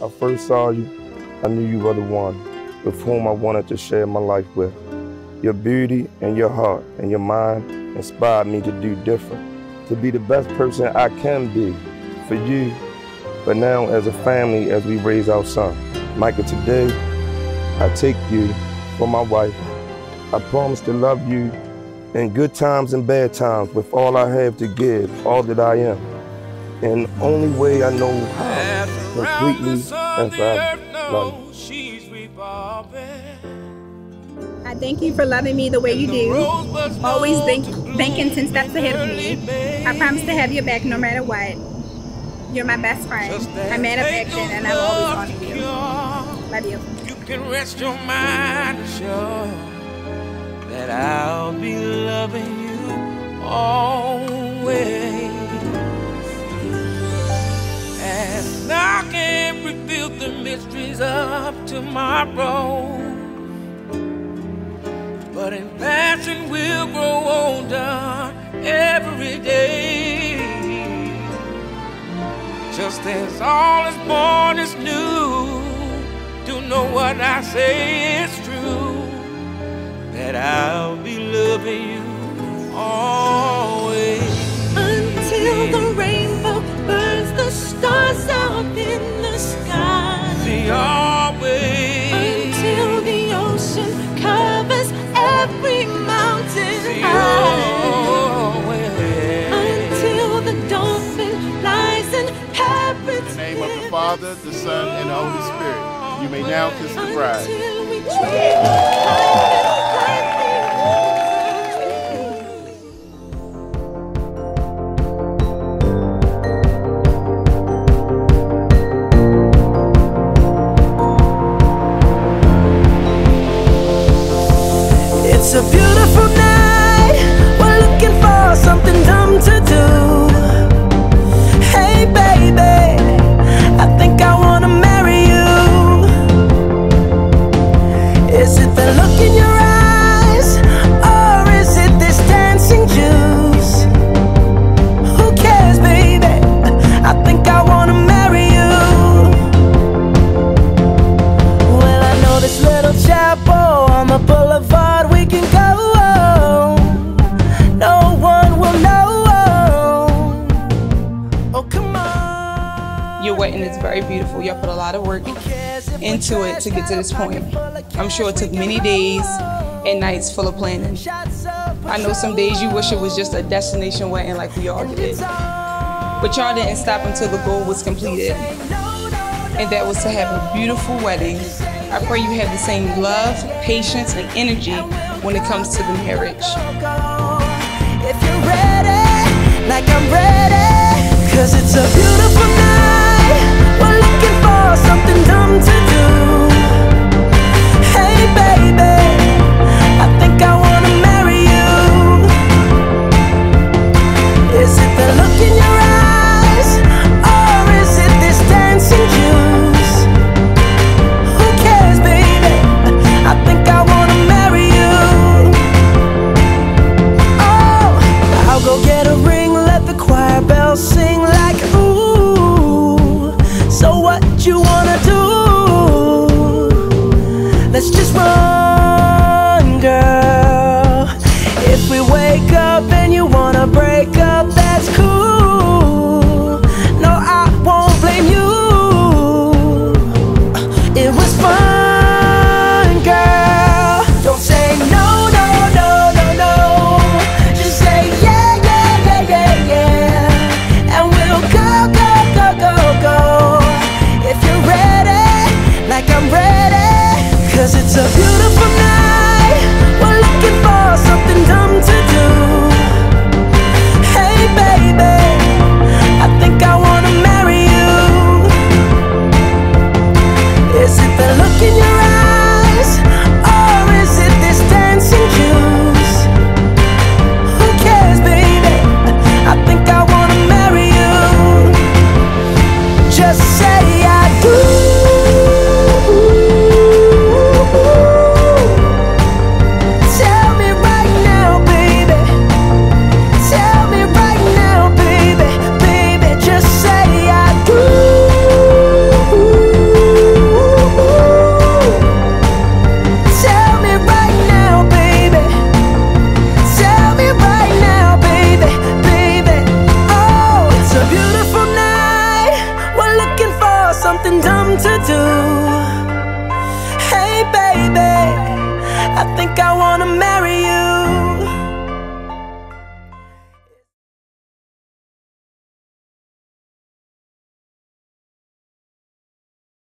I first saw you, I knew you were the one with whom I wanted to share my life with. Your beauty and your heart and your mind inspired me to do different, to be the best person I can be for you, but now as a family as we raise our son. Mika, today, I take you for my wife. I promise to love you in good times and bad times with all I have to give, all that I am. And the only way I know how, completely and forever. Love you. I thank you for loving me the way you do, always thinking 10 steps ahead of me. I promise to have your back no matter what. You're my best friend, a man of action, and I'll always honor you. Love you. You can rest your mind sure that I'll be loving you always. And I can't reveal the mysteries of tomorrow, but in passion we'll grow older every day. Just as all is born is new, do know what I say is true, that I'll be loving you always. Until the rainbow burns the stars out in the sky. See, always. Until the ocean covers every mountain high. Until the dolphin flies in parrots. In the name of the Father, the Son, and the Holy Spirit, you may now kiss the bride. It's a beautiful night, we're looking for something dumb to do. Hey baby, I think I wanna marry you. Is it the look in your eyes, or is it this dancing juice? Who cares baby, I think I wanna marry you. Well, I know this little chapel on the boulevard we can go. No one will know. Oh, come on. Your wedding is very beautiful. Y'all put a lot of work into it to get to this point. I'm sure it took many days and nights full of planning. I know some days you wish it was just a destination wedding like we all did. But y'all didn't stop until the goal was completed. And that was to have a beautiful wedding. I pray you have the same love, patience, and energy when it comes to the marriage. If you're ready, like I'm ready, 'cause it's a beautiful night, we're looking for something dumb to do. Hey baby, I think I wanna marry you. Is it the look in your eyes, or is it this dancing juice? Who cares baby, I think I wanna marry you. Oh, I'll go get a ring, let the choir bell something dumb to do. Hey baby, I think I wanna marry you.